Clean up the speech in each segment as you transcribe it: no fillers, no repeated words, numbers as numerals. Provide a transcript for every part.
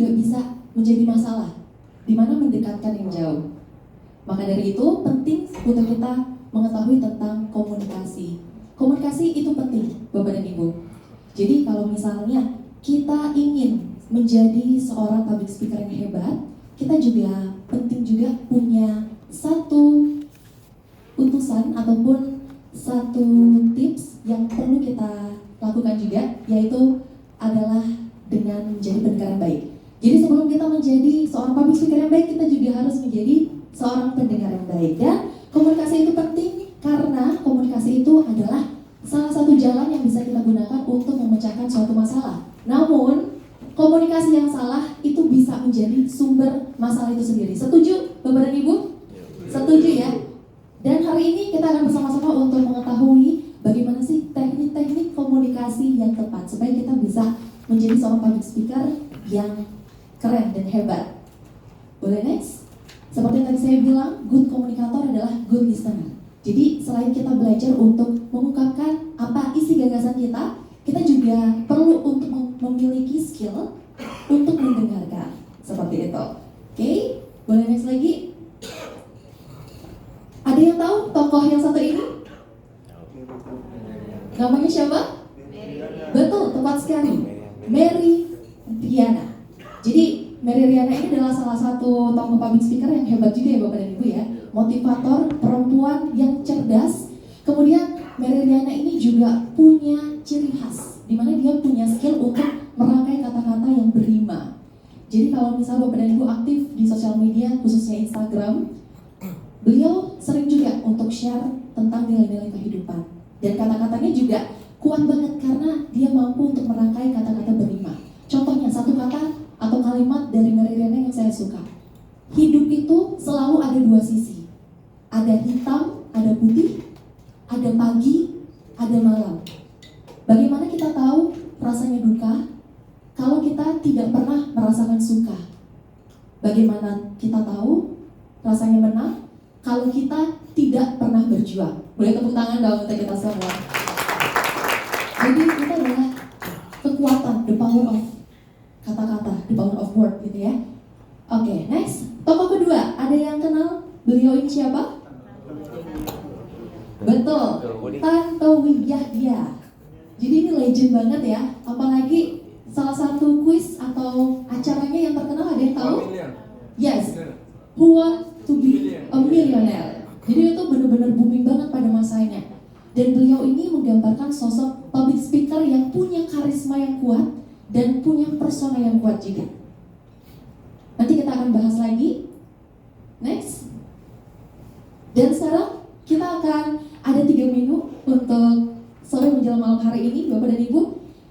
juga bisa menjadi masalah, di mana mendekatkan yang jauh. Maka dari itu penting untuk kita mengetahui tentang komunikasi. Komunikasi itu penting, Bapak dan Ibu. Jadi kalau misalnya kita ingin menjadi seorang public speaker yang hebat, kita juga penting juga punya satu utusan ataupun satu tips yang perlu kita lakukan juga, yaitu adalah dengan menjadi pendengar yang baik. Jadi sebelum kita menjadi seorang public speaker yang baik, kita juga harus menjadi seorang pendengar yang baik. Dan komunikasi itu penting karena komunikasi itu adalah salah satu jalan yang bisa kita gunakan untuk memecahkan suatu masalah. Namun, komunikasi yang salah itu bisa menjadi sumber masalah itu sendiri. Setuju, Bapak dan Ibu? Setuju ya? Dan hari ini kita akan bersama-sama untuk mengetahui bagaimana sih teknik-teknik komunikasi yang tepat supaya kita bisa menjadi seorang public speaker yang keren dan hebat. Boleh next? Seperti yang tadi saya bilang, good komunikator adalah good listener. Jadi selain kita belajar untuk mengungkapkan apa isi gagasan kita juga perlu untuk memiliki skill untuk mendengarkan. Seperti itu. Oke, boleh next lagi? Ada yang tahu tokoh yang satu ini? Namanya siapa? Betul, tepat sekali. Mary Riana. Jadi Mary Riana ini adalah salah satu tokoh public speaker yang hebat juga ya Bapak dan Ibu ya. Motivator, perempuan yang cerdas. Kemudian Mary Riana ini juga punya ciri khas, di mana dia punya skill untuk merangkai kata-kata yang berima. Jadi kalau misalnya Bapak dan Ibu aktif di sosial media, khususnya Instagram, beliau sering juga untuk share tentang nilai-nilai kehidupan. Dan kata-katanya juga kuat banget karena dia mampu untuk merangkai kata-kata berima. Contohnya satu kata atau kalimat dari Mary Riana yang saya suka. Hidup itu selalu ada dua sisi. Ada hitam, ada putih, ada pagi, ada malam. Bagaimana kita tahu rasanya duka kalau kita tidak pernah merasakan suka? Bagaimana kita tahu rasanya menang kalau kita tidak pernah berjuang? Boleh tepuk tangan dong untuk kita semua. Jadi itu adalah kekuatan, the power of kata-kata, the power of word gitu ya. Oke, next. Tokoh kedua, ada yang kenal beliau ini siapa? Betul, Tantowi Yahya. Jadi ini legend banget ya. Apalagi salah satu quiz atau acaranya yang terkenal, ada yang tahu? Yes, Who Want to Be a Millionaire. Jadi itu benar-benar booming banget pada masanya. Dan beliau ini menggambarkan sosok public speaker yang punya karisma yang kuat dan punya persona yang kuat juga. Nanti kita akan bahas lagi. Next. Dan sekarang kita akan ada 3 menu untuk sore menjelang malam hari ini, Bapak dan Ibu.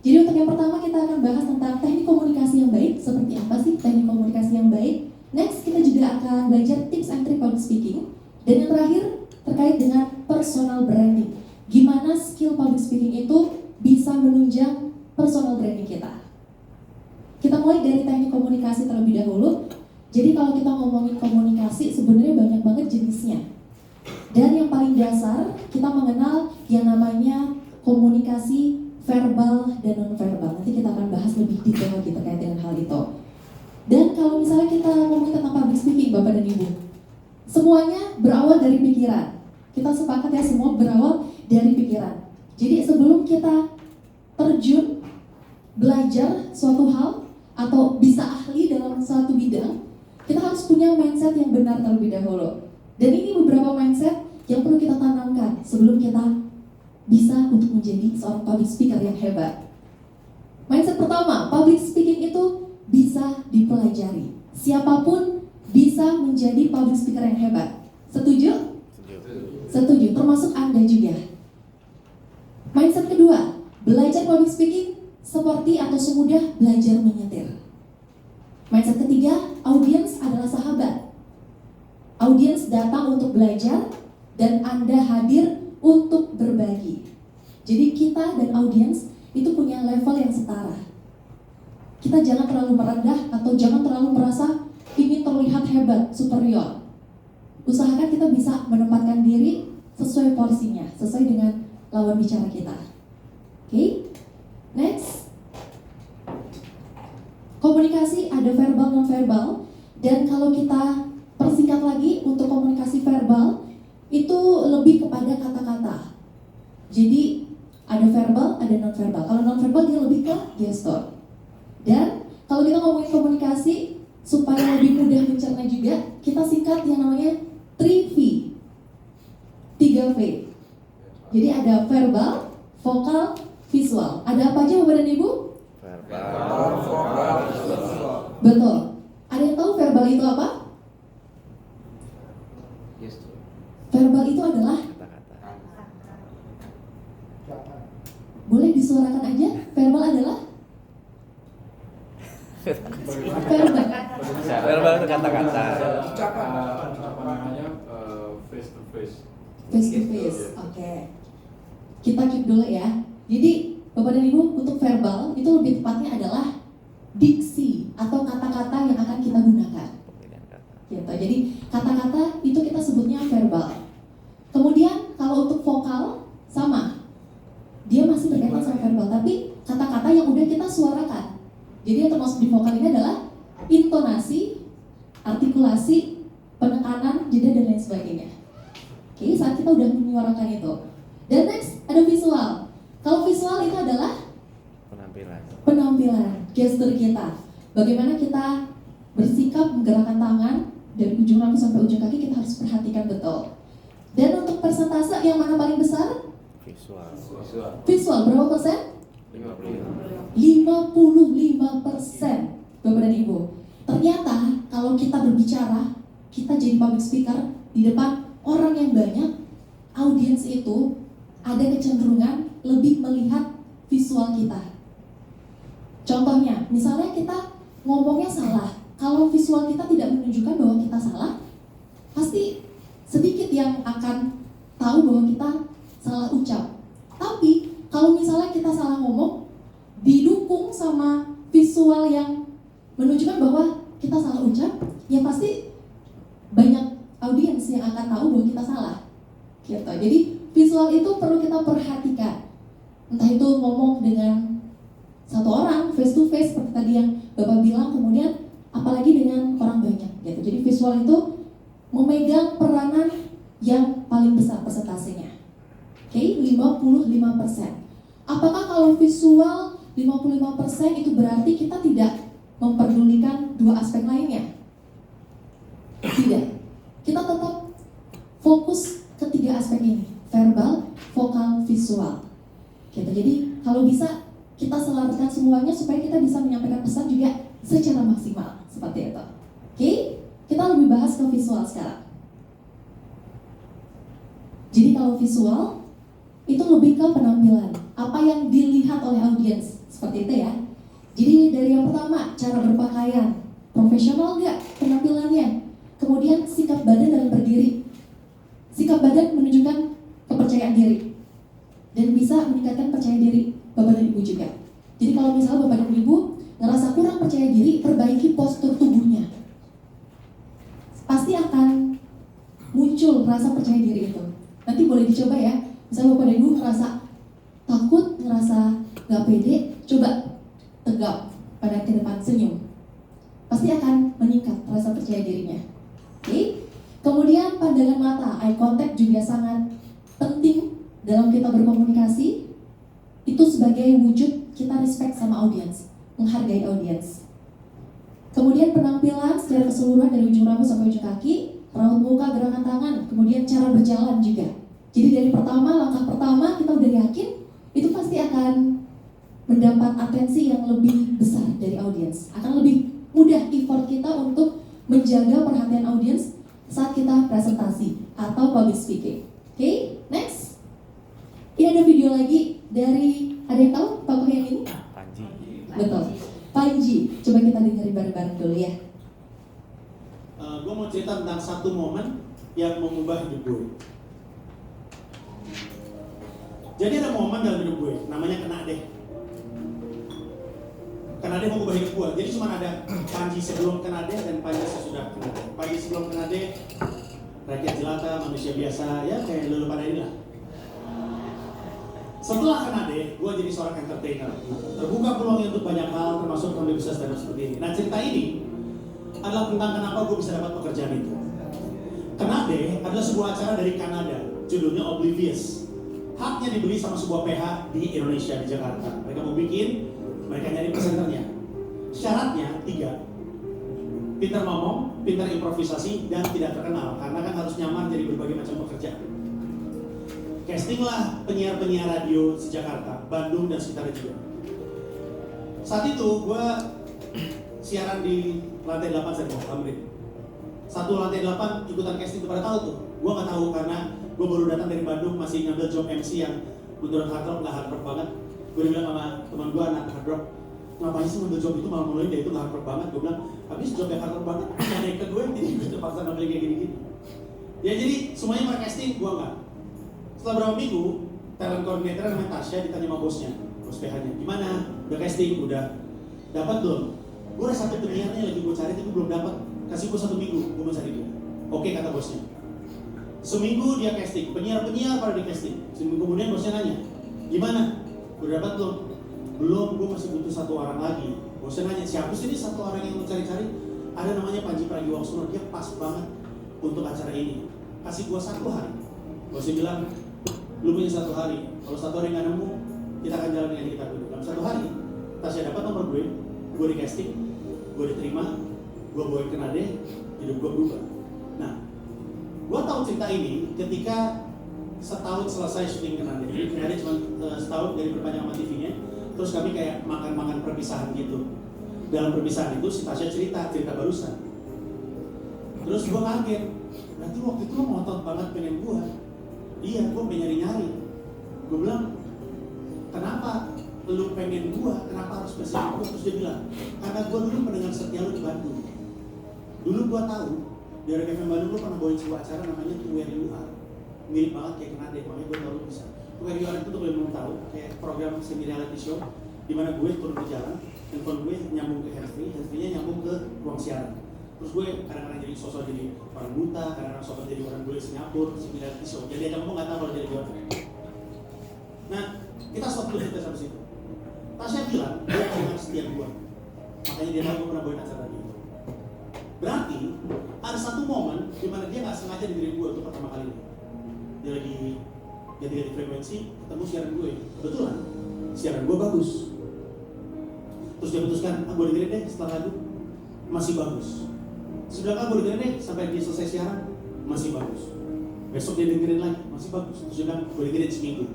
Jadi untuk yang pertama kita akan bahas tentang teknik komunikasi yang baik. Seperti apa sih teknik komunikasi yang baik? Next, kita juga akan belajar tips and trick public speaking. Dan yang terakhir, terkait dengan personal branding. Gimana skill public speaking itu bisa menunjang personal branding kita. Kita mulai dari teknik komunikasi terlebih dahulu. Jadi kalau kita ngomongin komunikasi, sebenarnya banyak banget jenisnya. Dan yang paling dasar, kita mengenal yang namanya komunikasi verbal dan non-verbal. Nanti kita akan bahas lebih detail lagi terkait dengan hal itu. Dan kalau misalnya kita ngomongin tentang public speaking, Bapak dan Ibu, semuanya berawal dari pikiran. Kita sepakat ya, semua berawal dari pikiran. Jadi sebelum kita terjun, belajar suatu hal, atau bisa ahli dalam suatu bidang, kita harus punya mindset yang benar terlebih dahulu. Dan ini beberapa mindset yang perlu kita tanamkan sebelum kita bisa untuk menjadi seorang public speaker yang hebat. Mindset pertama, public speaking itu bisa dipelajari. Siapapun bisa menjadi public speaker yang hebat. Setuju? Setuju, termasuk Anda juga. Mindset kedua, belajar public speaking seperti atau semudah belajar menyetir. Mindset ketiga, audiens adalah sahabat. Audiens datang untuk belajar dan Anda hadir untuk berbagi. Jadi kita dan audiens itu punya level yang setara. Kita jangan terlalu merendah atau jangan terlalu merasa ingin terlihat hebat, superior. Usahakan kita bisa menempatkan diri sesuai porsinya, sesuai dengan lawan bicara kita. Oke? Next. Komunikasi ada verbal, non-verbal. Dan kalau kita persingkat lagi untuk komunikasi verbal, itu lebih kepada kata-kata. Jadi ada verbal, ada non-verbal. Kalau non-verbal dia lebih ke gestur. Dan kalau kita ngomongin komunikasi, supaya lebih mudah mencerna juga, kita singkat yang namanya 3V. 3V. Jadi ada verbal, vokal, visual. Ada apa aja Bapak dan Ibu? Verbal, vokal, visual. Betul. Ada yang tahu verbal itu apa? Verbal itu adalah boleh disuarakan aja. Verbal adalah verbal. Verbal itu kata-kata. Ucapan apa namanya face to face. Face to face. Oke. Kita keep dulu ya. Jadi Bapak dan Ibu, untuk verbal itu lebih tepatnya adalah diksi atau kata-kata yang akan kita gunakan. Gitu. Jadi kata-kata itu kita sebutnya verbal. Kemudian kalau untuk vokal sama, dia masih berkaitan sama verbal, tapi kata-kata yang udah kita suarakan. Jadi yang termasuk di vokal ini adalah intonasi, artikulasi, penekanan, jeda dan lain sebagainya. Oke, saat kita udah menyuarakan itu. Dan next ada visual. Kalau visual itu adalah penampilan, gestur kita. Bagaimana kita bersikap, menggerakkan tangan dari ujung rambut sampai ujung kaki, kita harus perhatikan betul. Dan untuk persentase yang mana paling besar? Visual berapa persen? 55%, Bapak dan Ibu. Ternyata kalau kita berbicara, kita jadi public speaker di depan orang yang banyak, audiens itu ada kecenderungan lebih melihat visual kita. Contohnya, misalnya kita ngomongnya salah, kalau visual kita tidak menunjukkan bahwa kita salah, pasti sedikit yang akan tahu bahwa kita salah ucap. Tapi kalau misalnya kita salah ngomong, didukung sama visual yang menunjukkan bahwa kita salah ucap, ya pasti banyak audiens yang akan tahu bahwa kita salah. Gitu. Jadi visual itu perlu kita perhatikan. Entah itu ngomong dengan satu orang face to face seperti tadi yang Bapak bilang, kemudian apalagi dengan orang banyak gitu. Jadi visual itu memegang peranan yang paling besar persentasenya. Oke, 55%. Apakah kalau visual 55% itu berarti kita tidak memperdulikan dua aspek lainnya? Tidak. Kita tetap fokus ketiga aspek ini, verbal, vokal, visual. Gitu. Jadi kalau bisa kita selaraskan semuanya supaya kita bisa menyampaikan pesan juga secara maksimal, seperti itu. Oke, kita lebih bahas ke visual sekarang. Jadi kalau visual itu lebih ke penampilan, apa yang dilihat oleh audiens, seperti itu ya. Jadi dari yang pertama, cara berpakaian, profesional nggak penampilannya. Kemudian sikap badan dalam berdiri. Sikap badan menunjukkan kepercayaan diri dan bisa meningkatkan percaya diri Bapak dan Ibu juga. Jadi kalau misalnya Bapak dan Ibu ngerasa kurang percaya diri, perbaiki postur tubuhnya. Pasti akan muncul rasa percaya diri itu. Nanti boleh dicoba ya. Misalnya Bapak dan Ibu ngerasa takut, ngerasa gak pede, coba tegap pada ke depan, senyum. Pasti akan meningkat rasa percaya dirinya. Oke. Kemudian pandangan mata, eye contact juga sangat penting dalam kita berkomunikasi. Itu sebagai wujud kita respect sama audiens, menghargai audiens. Kemudian penampilan secara keseluruhan dari ujung rambut sampai ujung kaki, raut muka, gerakan tangan, kemudian cara berjalan juga. Jadi dari langkah pertama kita udah yakin, itu pasti akan mendapat atensi yang lebih besar dari audiens. Akan lebih mudah effort kita untuk menjaga perhatian audiens saat kita presentasi atau public speaking. Oke, next. Ini ada video lagi dari, ada yang tahu tokoh yang ini? Panji. Betul, Panji. Coba kita dengerin bareng-bareng dulu ya. Gue mau cerita tentang satu momen yang mengubah hidup gue. Jadi ada momen dalam hidup gue, namanya Kena Deh. Kena Deh mengubah hidup gue. Jadi cuma ada Panji sebelum Kena Deh dan Panji sesudah Kena Deh. Panji sebelum Kena Deh, rakyat jelata, manusia biasa, ya kayak lulu pada inilah. Setelah Kanade, gue jadi seorang entertainer. Terbuka peluangnya untuk banyak hal, termasuk sampai bisa stand up seperti ini. Nah, cerita ini adalah tentang kenapa gue bisa dapat pekerjaan itu. Kanade adalah sebuah acara dari Kanada, judulnya Oblivious. Haknya dibeli sama sebuah PH di Indonesia, di Jakarta. Mereka mau bikin, mereka nyari presenternya. Syaratnya 3. Pintar ngomong, pintar improvisasi, dan tidak terkenal. Karena kan harus nyaman jadi berbagai macam pekerjaan. Castinglah penyiar-penyiar radio di Jakarta, Bandung, dan sekitarnya juga. Saat itu gue siaran di lantai 8 saya Tamrin. Satu lantai 8 ikutan casting, pada tahu tuh. Gue nggak tahu karena gue baru datang dari Bandung, masih ngambil job MC yang menurut hard rock nggak hard rock banget. Gue bilang sama teman gue anak hard rock, ngapain sih ngambil job itu malah mulai dia itu nggak hard rock banget. Gue bilang habis job yang hard rock banget, naik ke gue jadi gue terpaksa ngambil kayak gini-gini. Ya jadi semuanya mereka casting, gue nggak. Setelah berapa minggu, talent coordinator namanya Tasya ditanya sama bosnya, bos PH-nya, gimana? Udah casting? Udah. Dapat belum? Gue udah sampai penyiarnya lagi gue cari tapi belum dapat. Kasih gue 1 minggu, gue mau cari dia. Oke, kata bosnya. Seminggu dia casting, penyiar-penyiar pada di casting. Seminggu kemudian bosnya nanya, gimana? Udah dapat belum? Belum, gue masih butuh 1 orang lagi. Bosnya nanya, siapa sih ini 1 orang yang mau cari-cari? Ada namanya Panji Pragiwaksono, dia pas banget untuk acara ini. Kasih gue 1 hari. Bosnya bilang, lu punya 1 hari. Kalau 1 hari nggak nemu, kita akan jalan dengan kita dulu. Dalam 1 hari, Tasya dapat nomor gue di casting, gue diterima, gue bawa ke Kanade, hidup gue berubah. Nah, gue tahu cerita ini ketika setahun selesai syuting Kanade. Jadi Kanade cuma setahun dari berpanjang sama TV-nya. Terus kami kayak makan-makan perpisahan gitu. Dalam perpisahan itu si Tasya cerita barusan. Terus gue kaget, berarti waktu itu lo ngotot banget pengen gue. Iya, gue pengen nyari-nyari. Gue bilang, kenapa lu pengen gue? Kenapa harus bersih gue? Terus dia bilang, karena gue dulu mendengar setia lu di Bandung. Dulu gue tahu, di Radio FM Bandung lu pernah bawain sebuah acara namanya To Where You Are. Mirip banget kayak Kanade, makanya gue tahu lu bisa. To Where You Are itu tuh gue belum tahu, kayak program semi reality show di mana gue turun ke jalan, handphone gue nyambung ke handsfree-nya nyambung ke ruang siaran. Terus gue kadang-kadang jadi sosok jadi orang buta, kadang-kadang sosok jadi orang bule Singapura, semi reality show. Jadi aja ngomong nggak tahu kalau jadi gimana. Nah, kita stop dulu kita sampai situ. Tasya bilang dia sangat setia gue, makanya dia tahu gue pernah bawain acara itu. Berarti ada satu momen di mana dia nggak sengaja dengerin gue untuk pertama kali. Dia lagi ganti-ganti frekuensi, ketemu siaran gue. Kebetulan siaran gue bagus. Terus dia putuskan, gue dengerin deh setelah lagu masih bagus. Sudah gue dengerin deh sampai dia selesai siaran masih bagus. Besok dia dengerin lagi masih bagus. Terus dia bilang gue dengerin seminggu.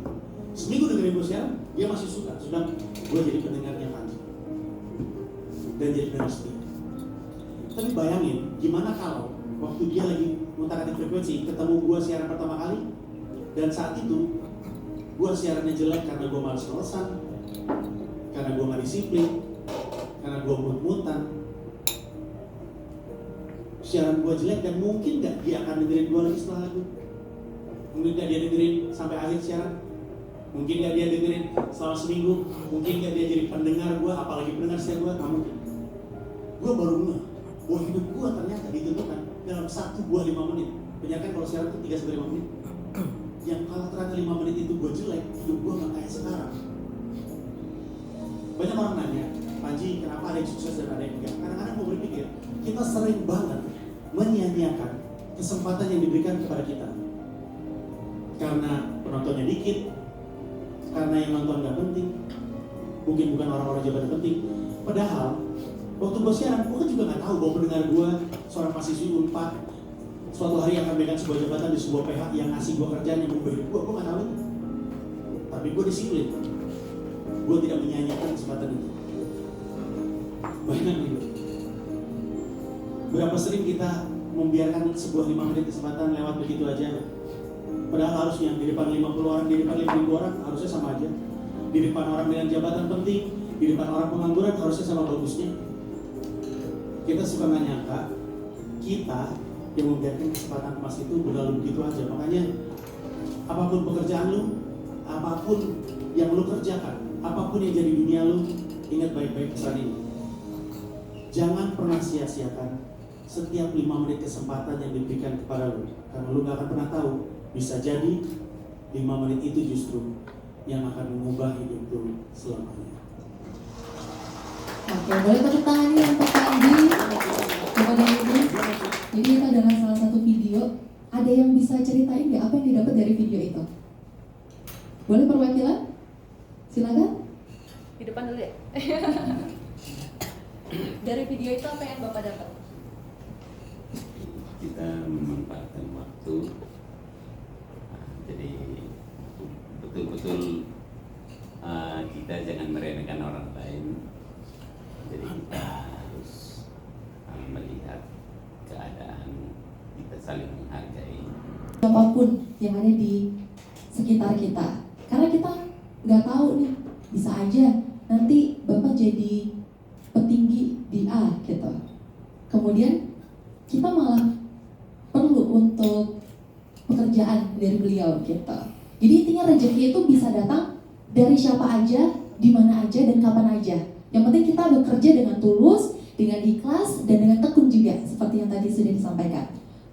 Seminggu dengerin gue siaran, dia masih suka. Sudah gue jadi pendengarnya Panji dan jadi pendengar setia. Tapi bayangin, gimana kalau waktu dia lagi mutar-atik frekuensi, ketemu gue siaran pertama kali, dan saat itu gue siarannya jelek karena gue males-malesan, karena gue gak disiplin, karena gue mut-mutan. Siaran gue jelek dan mungkin gak dia akan dengerin gue lagi setelah lagu. Mungkin gak dia dengerin sampai akhir siaran. Mungkin gak dia dengerin selama seminggu. Mungkin gak dia jadi pendengar gue, apalagi pendengar setia gue, gak mungkin. Gue baru ngeh bahwa hidup gue ternyata ditentukan dalam 1 buah 5 menit. Penyiarkan kalau siaran itu 3-5 menit. Yang kalau ternyata 5 menit itu gue jelek, hidup gue gak kayak sekarang. Banyak orang nanya, Panji kenapa ada yang sukses dan ada yang enggak? Kadang-kadang gue berpikir, kita sering banget menyia-nyiakan kesempatan yang diberikan kepada kita. Karena penontonnya dikit, karena yang nonton gak penting, mungkin bukan orang-orang jabatan penting. Padahal waktu gue siaran, gue kan juga gak tahu bahwa pendengar gue seorang mahasiswi Unpad suatu hari akan megang sebuah jabatan di sebuah PH yang ngasih gue kerjaan yang berubah hidup gue gak tahu itu. Tapi gue disiplin, gue tidak menyia-nyiakan kesempatan itu. Bayangkan itu, berapa sering kita membiarkan sebuah 5 menit kesempatan lewat begitu aja. Padahal harusnya di depan 50 orang, di depan 5.000 orang harusnya sama aja. Di depan orang dengan jabatan penting, di depan orang pengangguran harusnya sama bagusnya. Kita suka nggak nyangka kita yang membiarkan kesempatan emas itu berlalu begitu aja. Makanya apapun pekerjaan lu, apapun yang lu kerjakan, apapun yang jadi dunia lu, ingat baik-baik pesan ini. Jangan pernah sia-siakan setiap 5 menit kesempatan yang diberikan kepada lu, karena lu gak akan pernah tahu, bisa jadi 5 menit itu justru yang akan mengubah hidup lu selamanya. Oke, boleh tepuk tangan nih untuk Andi kepada Ibu. Jadi itu adalah salah satu video. Ada yang bisa ceritain nggak apa yang didapat dari video itu? Boleh perwakilan? Silakan. Di depan dulu ya. Dari video itu apa yang Bapak dapat? Kita memanfaatkan waktu, jadi betul-betul kita jangan meremehkan orang lain. Jadi kita harus melihat keadaan, kita saling menghargai. Siapapun yang ada di sekitar kita, karena kita nggak tahu nih, bisa aja nanti Bapak jadi petinggi di A gitu. Kemudian kita malah perlu untuk pekerjaan dari beliau gitu. Jadi intinya rezeki itu bisa datang dari siapa aja, di mana aja, dan kapan aja. Yang penting kita bekerja dengan tulus, dengan ikhlas, dan dengan tekun juga, seperti yang tadi sudah disampaikan.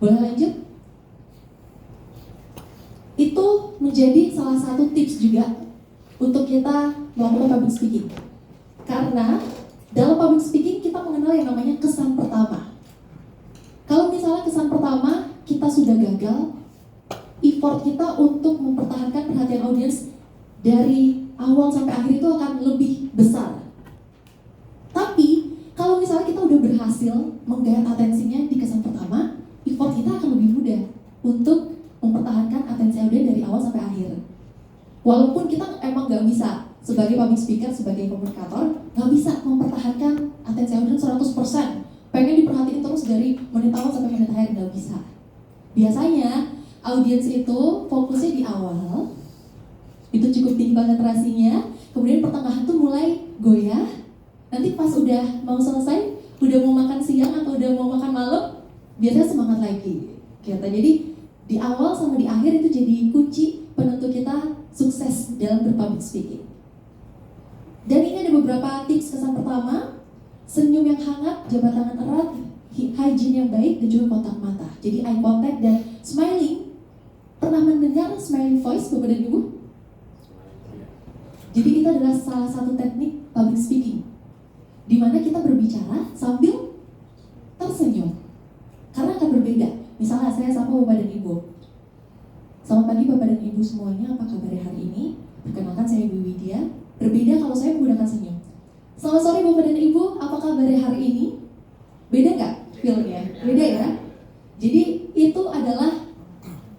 Boleh lanjut? Itu menjadi salah satu tips juga untuk kita melakukan public speaking. Karena dalam public speaking kita mengenal yang namanya kesan pertama. Kalau misalnya kesan pertama kita sudah gagal, effort kita untuk mempertahankan perhatian audiens dari awal sampai akhir itu akan lebih besar. Tapi kalau misalnya kita udah berhasil menggait atensinya di kesan pertama, effort kita akan lebih mudah untuk mempertahankan atensi audiens dari awal sampai akhir. Walaupun kita emang gak bisa sebagai public speaker, sebagai komunikator, gak bisa mempertahankan atensi audiens 100%. Pengen diperhatiin terus dari menit awal sampai menit akhir, gak bisa. Biasanya audiens itu fokusnya di awal, itu cukup tinggi konsentrasinya, kemudian pertengahan tuh mulai goyah. Nanti pas udah mau selesai, udah mau makan siang atau udah mau makan malam, biasanya semangat lagi. Gitu. Jadi di awal sama di akhir itu jadi kunci penentu kita sukses dalam berpublic speaking. Dan ini ada beberapa tips. Kesan pertama, senyum yang hangat, jabat tangan erat, hygiene yang baik, dan juga kontak mata. Jadi eye contact dan smiling. Pernah mendengar smiling voice, Bapak dan Ibu? Jadi itu adalah salah satu teknik public speaking, di mana kita berbicara sambil tersenyum. Karena akan berbeda. Misalnya saya sapa Bapak dan Ibu. Selamat pagi Bapak dan Ibu semuanya, apa kabar hari ini? Perkenalkan saya Ibu Widya. Berbeda kalau saya menggunakan senyum. Selamat sore Bapak dan Ibu, apa kabar hari ini? Beda nggak feel-nya? Beda ya? Jadi itu adalah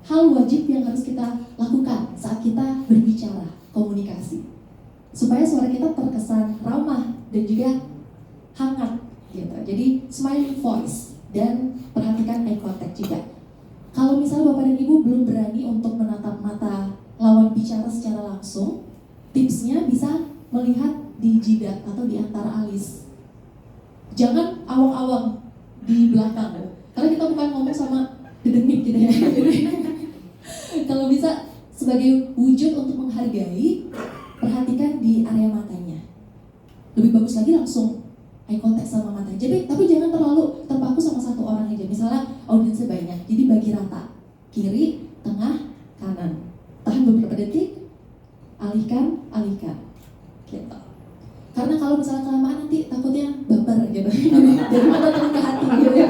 hal wajib yang harus kita lakukan saat kita berbicara, komunikasi. Supaya suara kita terkesan ramah dan juga hangat gitu. Jadi smiling voice dan perhatikan eye contact juga. Kalau misalnya Bapak dan Ibu belum berani untuk menatap mata lawan bicara secara langsung, tipsnya bisa melihat di jidat atau di antara alis. Jangan awang-awang di belakang, karena kita bukan ngomong sama dedemit gitu ya. Kalau bisa sebagai wujud untuk menghargai, perhatikan di area matanya. Lebih bagus lagi langsung eye contact sama mata. Jadi tapi jangan terlalu terpaku sama satu orang aja. Misalnya audiensnya banyak, jadi bagi rata. Kiri, tengah, kanan. Tahan beberapa detik, alihkan. Gitu. Karena kalau misalnya kelamaan nanti takutnya baper gitu. Dari mata turun ke hati gitu ya.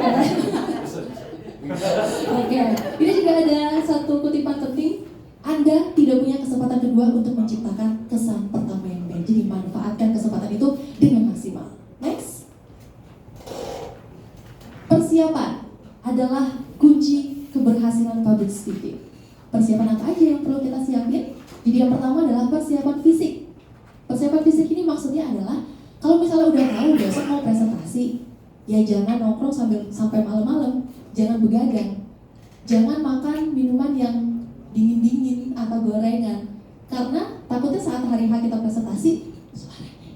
Oke. Ini juga ada satu kutipan penting. Anda tidak punya kesempatan kedua untuk menciptakan kesan pertama yang baik. Jadi manfaatkan kesempatan itu dengan maksimal. Next. Persiapan adalah kunci keberhasilan public speaking. Persiapan apa aja yang perlu kita siapin? Jadi yang pertama adalah persiapan fisik. Persiapan fisik ini maksudnya adalah kalau misalnya udah tahu besok mau presentasi, ya jangan nongkrong sampai malam-malam, jangan begadang, jangan makan minuman yang dingin-dingin atau gorengan, karena takutnya saat hari H kita presentasi suaranya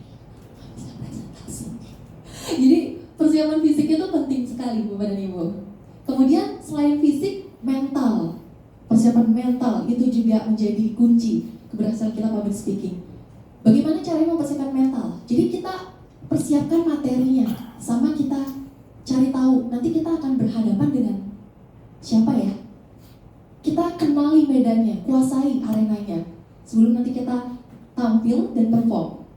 nggak bisa presentasi. Jadi persiapan fisik itu penting sekali Bapak dan Ibu. Kemudian selain fisik, mental. Persiapan mental itu juga menjadi kunci keberhasilan kita public speaking. Bagaimana caranya mempersiapkan mental? Jadi kita persiapkan materinya, sama kita cari tahu nanti kita akan berhadapan dengan siapa ya. Kita kenali medannya, kuasai arenanya. Sebelum nanti kita tampil dan perform.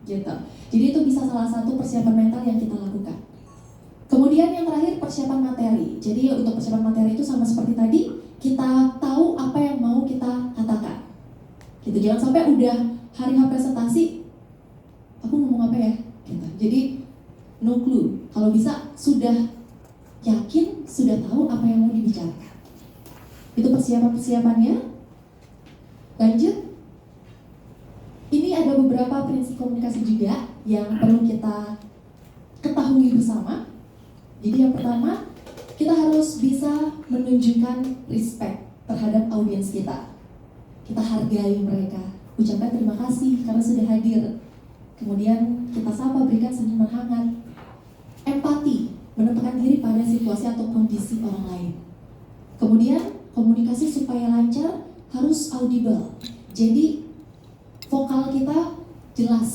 Gitu. Jadi itu bisa salah satu persiapan mental yang kita lakukan. Kemudian yang terakhir persiapan materi. Jadi untuk persiapan materi itu sama seperti tadi, kita tahu apa yang mau kita katakan. Gitu. Jangan sampai udah hari H presentasi, aku ngomong apa ya? Gitu. Jadi no clue. Kalau bisa sudah yakin, sudah tahu apa yang mau dibicarakan. Itu persiapan-persiapannya. Lanjut. Ini ada beberapa prinsip komunikasi juga yang perlu kita ketahui bersama. Jadi yang pertama, kita harus bisa menunjukkan respect terhadap audiens kita. Kita hargai mereka, ucapkan terima kasih karena sudah hadir. Kemudian kita sapa, berikan senyuman hangat. Empati, menempatkan diri pada situasi atau kondisi orang lain. Kemudian komunikasi supaya lancar harus audible. Jadi vokal kita jelas,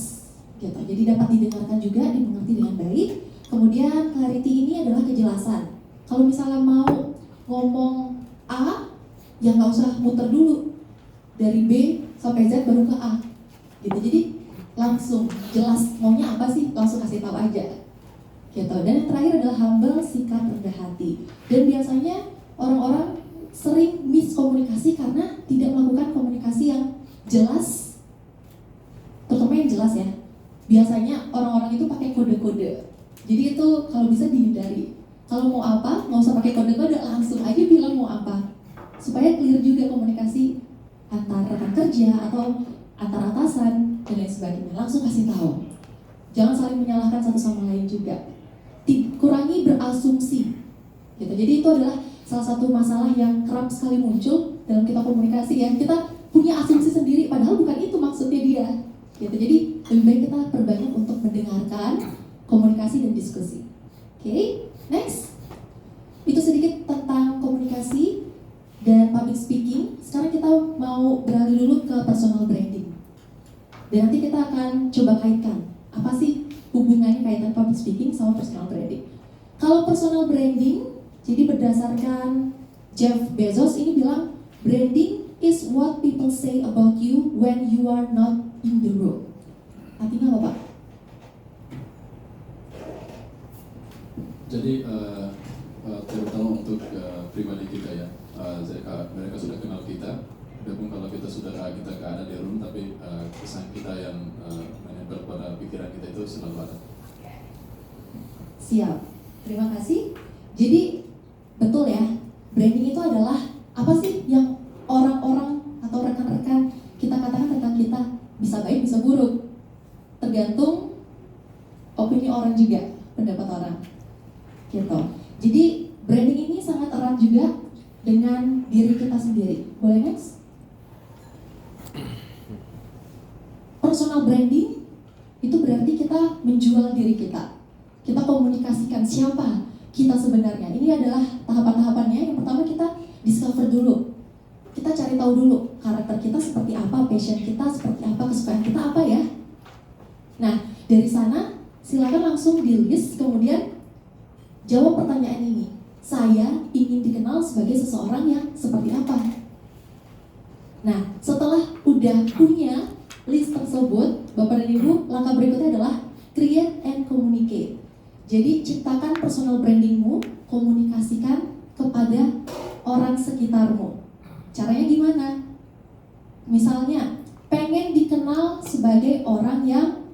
gitu. Jadi dapat didengarkan juga, dimengerti dengan baik. Kemudian clarity ini adalah kejelasan. Kalau misalnya mau ngomong A, ya nggak usah muter dulu dari B sampai Z baru ke A. Gitu. Jadi langsung jelas maunya apa sih, langsung kasih tahu aja. Gitu. Dan yang terakhir adalah humble, sikap rendah hati. Dan biasanya orang-orang sering miskomunikasi karena tidak melakukan komunikasi yang jelas, terutama yang jelas ya. Biasanya orang-orang itu pakai kode-kode. Jadi itu kalau bisa dihindari. Kalau mau apa, nggak usah pakai kode-kode, langsung aja bilang mau apa. Supaya clear juga komunikasi antar rekan kerja atau antar atasan dan lain sebagainya. Langsung kasih tahu. Jangan saling menyalahkan satu sama lain juga. Kurangi berasumsi. Gitu. Jadi itu adalah salah satu masalah yang kerap sekali muncul dalam kita komunikasi ya. Kita punya asumsi sendiri, padahal bukan itu maksudnya dia. Gitu. Jadi lebih baik kita perbanyak untuk mendengarkan, komunikasi dan diskusi. Oke, next. Itu sedikit tentang komunikasi dan public speaking. Sekarang kita mau beralih dulu ke personal branding. Dan nanti kita akan coba kaitkan apa sih hubungannya kaitan public speaking sama personal branding. Kalau personal branding, jadi berdasarkan Jeff Bezos ini bilang, branding is what people say about you when you are not in the room. Artinya apa, Pak? Jadi terutama untuk pribadi kita ya, mereka sudah kenal kita. Walaupun kalau kita ada di room, tapi kesan kita yang menempel pada pikiran kita itu selalu ada. Siap, terima kasih. Jadi betul ya, branding itu adalah apa sih yang orang-orang atau rekan-rekan kita katakan tentang kita. Bisa baik, bisa buruk, tergantung opini orang juga, pendapat orang. Gitu. Jadi branding ini sangat erat juga dengan diri kita sendiri. Boleh next? Personal branding itu berarti kita menjual diri kita. Kita komunikasikan siapa kita sebenarnya. Ini adalah tahapan-tahapannya. Yang pertama kita discover dulu. Kita cari tahu dulu karakter kita seperti apa, passion kita seperti apa, kesukaan kita apa ya. Nah, dari sana silakan langsung di-list, kemudian jawab pertanyaan ini. Saya ingin dikenal sebagai seseorang yang seperti apa? Nah, setelah udah punya list tersebut, Bapak dan Ibu, langkah berikutnya adalah create and communicate. Jadi ciptakan personal brandingmu, komunikasikan kepada orang sekitarmu. Caranya gimana? Misalnya, pengen dikenal sebagai orang yang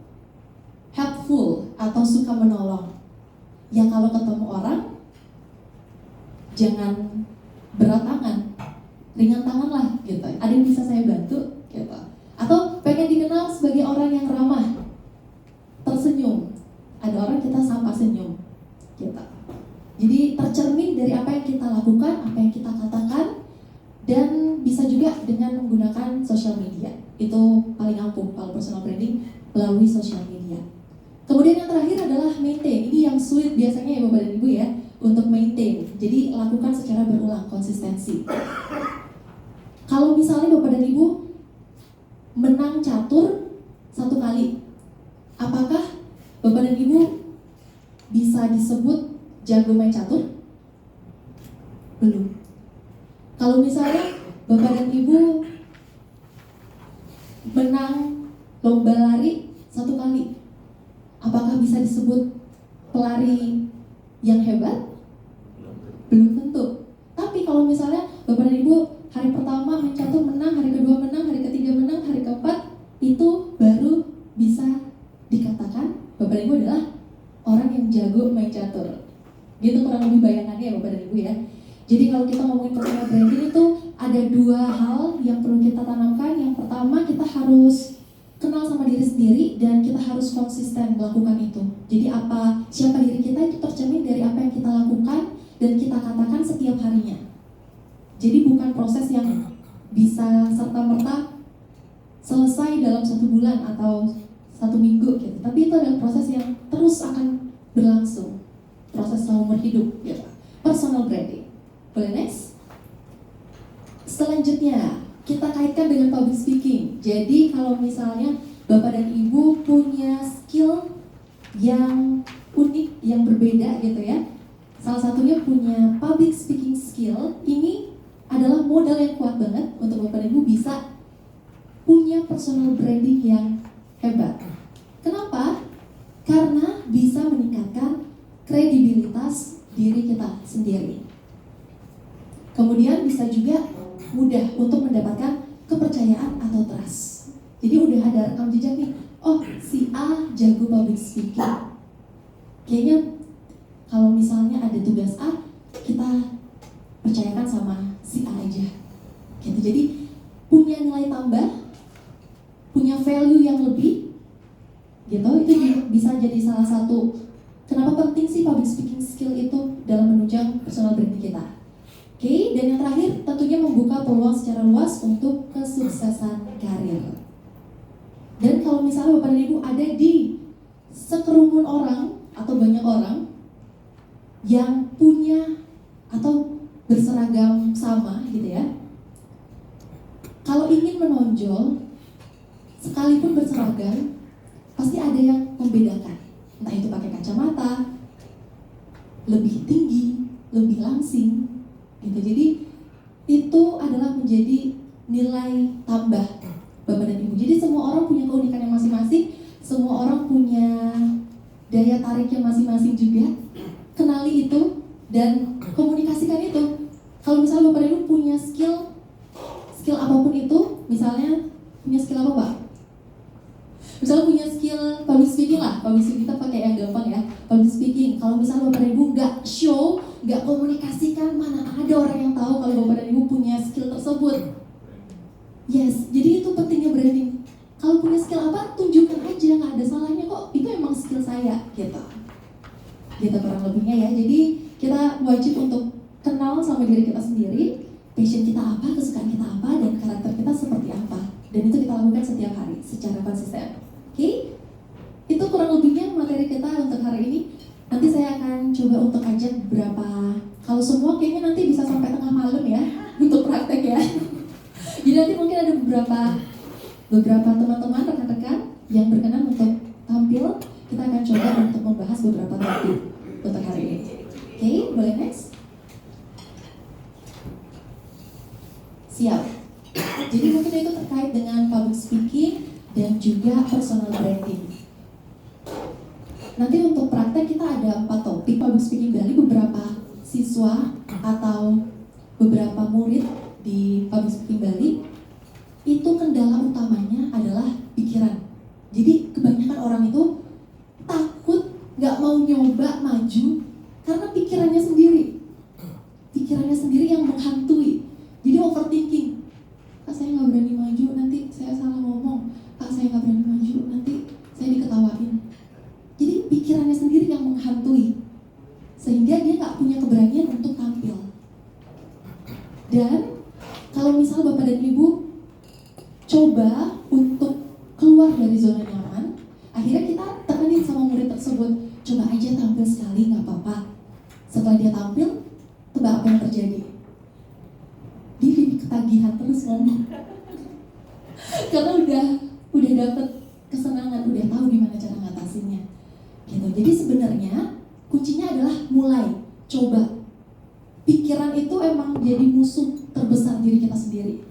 helpful atau suka menolong. Ya kalau ketemu orang, jangan berat tangan, ringan tangan lah gitu. Ada yang bisa saya bantu gitu. Atau pengen dikenal sebagai orang yang ramah, tersenyum. Ada orang kita sapa senyum gitu. Jadi tercermin dari apa yang kita lakukan, apa yang kita katakan, dan bisa juga dengan menggunakan sosial media. Itu paling ampuh kalau personal branding melalui sosial media. Kemudian yang terakhir adalah maintain. Ini yang sulit biasanya ya Bapak dan Ibu ya, untuk maintain. Jadi lakukan secara berulang, konsistensi. Kalau misalnya Bapak dan Ibu menang catur 1 kali, apakah Bapak dan Ibu bisa disebut jago main catur? Belum. Kalau misalnya Bapak dan Ibu menang lomba lari 1 kali. Apakah bisa disebut pelari yang hebat? Belum tentu. Tapi kalau misalnya Bapak dan Ibu hari pertama main catur menang, hari kedua menang, hari ketiga menang, hari keempat, itu baru bisa dikatakan Bapak dan Ibu adalah orang yang jago main catur. Gitu kurang lebih bayangannya ya Bapak dan Ibu ya. Jadi kalau kita ngomongin personal branding itu ada 2 hal yang perlu kita tanamkan. Yang pertama, kita harus kenal sama diri sendiri dan kita harus konsisten melakukan itu. Jadi siapa diri kita itu tercermin dari apa yang kita lakukan dan kita katakan setiap harinya. Jadi bukan proses yang bisa serta-merta selesai dalam 1 bulan atau 1 minggu gitu. Tapi itu adalah proses yang terus akan berlangsung. Proses seumur hidup gitu. Personal branding. Boleh next? Selanjutnya kita kaitkan dengan public speaking. Jadi kalau misalnya Bapak dan Ibu punya skill yang unik, yang berbeda gitu ya. Salah satunya punya public speaking skill. Ini adalah modal yang kuat banget untuk Bapak dan Ibu bisa punya personal branding yang hebat. Kenapa? Karena bisa meningkatkan kredibilitas diri kita sendiri. Kemudian bisa juga mudah untuk mendapatkan kepercayaan atau trust. Jadi udah ada rekam jejak nih. Oh, si A jago public speaking. Kayaknya kalau misalnya ada tugas A, kita percayakan sama si A aja. Gitu. Jadi punya nilai tambah, punya value yang lebih. Gitu. Itu bisa jadi salah satu kenapa penting sih public speaking skill itu dalam menunjang personal branding kita. Oke, dan yang terakhir tentunya membuka peluang secara luas untuk kesuksesan karir. Dan kalau misalnya Bapak dan Ibu ada di sekerumun orang atau banyak orang yang punya atau berseragam sama gitu ya. Kalau ingin menonjol, sekalipun berseragam, pasti ada yang membedakan. Entah itu pakai kacamata, lebih tinggi, lebih langsing, gitu. Jadi itu adalah menjadi nilai tambah Bapak dan Ibu. Jadi semua orang punya keunikannya masing-masing, semua orang punya daya tariknya masing-masing juga. Kenali itu dan komunikasikan itu. Kalau misalnya Bapak dan Ibu punya skill apapun itu, misalnya punya skill apa Pak? Misalnya punya skill public speaking lah, public speaking kita pakai yang gampang ya, public speaking. Kalau misalnya Bapak dan Ibu nggak show, nggak komunikasikan, mana ada orang yang tahu kalau Bapak dan Ibu punya skill tersebut. Yes, jadi itu pentingnya branding. Kalau punya skill apa, tunjukkan aja, nggak ada salahnya kok. Itu emang skill saya, gitu. Gitu kurang lebihnya ya. Jadi kita wajib untuk kenal sama diri kita sendiri, passion kita apa, kesukaan kita apa, dan karakter kita seperti apa. Dan itu kita lakukan setiap hari secara konsisten. Oke? Itu kurang lebihnya materi kita untuk hari ini. Nanti saya akan coba untuk ajak beberapa, kalau semua kayaknya nanti bisa sampai tengah malam ya untuk praktek ya. Jadi nanti mungkin ada beberapa teman-teman, rekan-rekan yang berkenan untuk tampil. Kita akan coba untuk membahas beberapa topik untuk hari ini. Oke, boleh next? Siap. Jadi mungkin itu terkait dengan public speaking dan juga personal branding. Nanti untuk praktek kita ada 4 topik public speaking Bali. Beberapa siswa atau beberapa murid di public speaking Bali itu kendala utamanya adalah pikiran. Jadi kebanyakan orang itu takut, nggak mau nyoba maju karena pikirannya sendiri yang menghantui. Jadi overthinking. Kak, saya nggak berani maju, nanti saya salah ngomong. Kak, saya nggak berani maju, nanti saya diketawain. Jadi pikirannya sendiri yang menghantui, sehingga dia nggak punya keberanian untuk tampil. Dan kalau misal Bapak dan Ibu coba untuk keluar dari zona nyaman, akhirnya kita tekanin sama murid tersebut, coba aja tampil sekali, nggak apa-apa. Setelah dia tampil, tebak apa yang terjadi? Dia jadi ketagihan terus ngomong. Karena udah dapet kesenangan, udah tahu gimana cara ngatasinnya. Gitu. Jadi sebenarnya kuncinya adalah mulai, coba. Pikiran itu emang jadi musuh terbesar diri kita sendiri.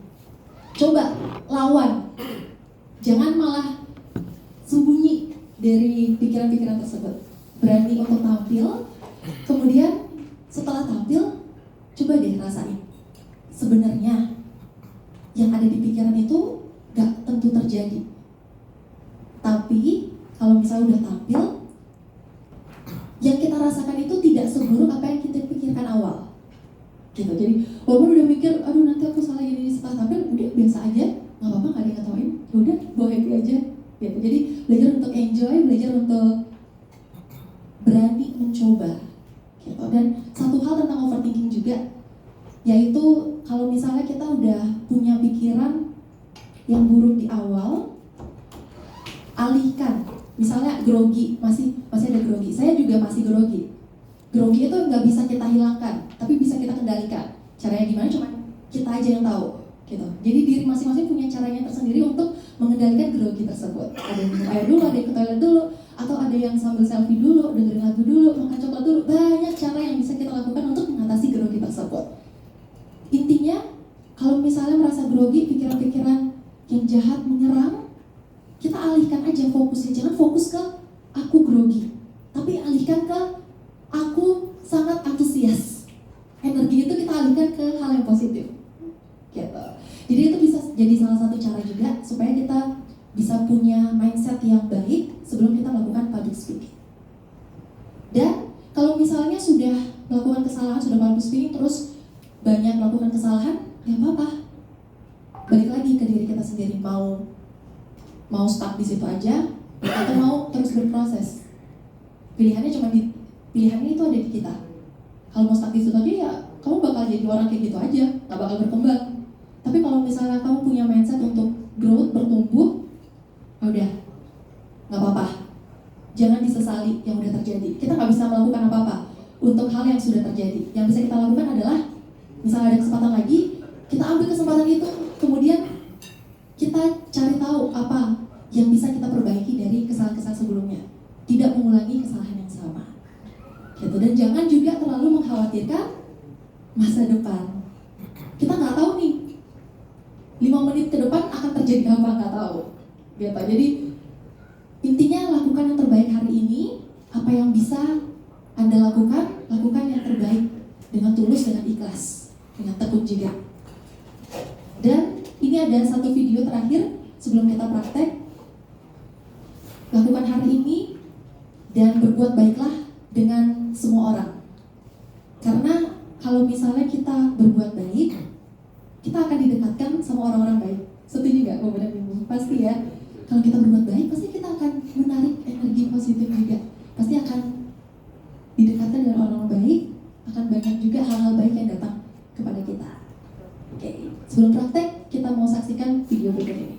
Coba lawan. Jangan malah dari pikiran-pikiran tersebut. Berani untuk tampil, kemudian setelah tampil, coba deh rasain. Sebenarnya yang ada di pikiran itu gak tentu terjadi. Tapi kalau misalnya udah tampil, yang kita rasakan itu tidak seburuk apa yang kita pikirkan awal. Gitu. Jadi walaupun udah mikir, aduh nanti aku salah gini setelah tampil, udah biasa aja, nggak apa-apa, nggak ada yang ngetawain, udah bawa happy aja. Gitu. Jadi belajar untuk enjoy, belajar untuk berani mencoba. Gitu. Dan satu hal tentang overthinking juga, yaitu kalau misalnya kita udah punya pikiran yang buruk di awal, alihkan. Misalnya grogi, masih ada grogi. Saya juga masih grogi. Grogi itu nggak bisa kita hilangkan, tapi bisa kita kendalikan. Caranya gimana? Cuma kita aja yang tahu. Gitu. Jadi diri masing-masing punya caranya tersendiri untuk mengendalikan grogi tersebut. Ada yang minum air dulu, ada yang ke toilet dulu, atau ada yang sambil selfie dulu, dengerin lagu dulu, makan coklat dulu. Banyak cara yang bisa kita lakukan untuk mengatasi grogi tersebut. Intinya, kalau misalnya merasa grogi, pikiran-pikiran yang jahat menyerang, kita alihkan aja fokusnya. Jangan fokus ke aku grogi, tapi alihkan ke aku sangat antusias. Energi itu kita alihkan ke hal yang positif. Gitu. Jadi itu bisa jadi salah satu cara juga supaya kita bisa punya mindset yang baik sebelum kita melakukan public speaking. Dan kalau misalnya sudah melakukan kesalahan, sudah public speaking terus banyak melakukan kesalahan, ya apa-apa. Balik lagi ke diri kita sendiri, mau stuck di situ aja atau mau terus berproses. Pilihannya itu ada di kita. Kalau mau stuck di situ aja ya kamu bakal jadi orang kayak gitu aja, nggak bakal berkembang. Tapi kalau misalnya kamu punya mindset untuk growth, bertumbuh, udah, nggak apa-apa. Jangan disesali yang udah terjadi. Kita nggak bisa melakukan apa-apa untuk hal yang sudah terjadi. Yang bisa kita lakukan adalah, misalnya ada kesempatan lagi, kita ambil kesempatan itu, kemudian kita cari tahu apa yang bisa kita perbaiki dari kesalahan-kesalahan sebelumnya. Tidak mengulangi kesalahan yang sama. Gitu. Dan jangan juga terlalu mengkhawatirkan masa depan. Kita nggak tahu nih, 5 menit ke depan akan terjadi apa, nggak tahu. Gitu. Jadi intinya lakukan yang terbaik hari ini. Apa yang bisa Anda lakukan yang terbaik dengan tulus, dengan ikhlas, dengan tekun juga. Dan ini ada satu video terakhir sebelum kita praktek. Lakukan hari ini dan berbuat baiklah dengan semua orang. Karena kalau misalnya kita berbuat baik, kita akan didekatkan sama orang-orang baik. Setuju nggak, Bapak dan Ibu? Pasti ya. Kalau kita berbuat baik, pasti kita akan menarik energi positif juga. Pasti akan didekatkan dengan orang-orang baik, akan banyak juga hal-hal baik yang datang kepada kita. Oke, sebelum praktek, kita mau saksikan video berikut ini.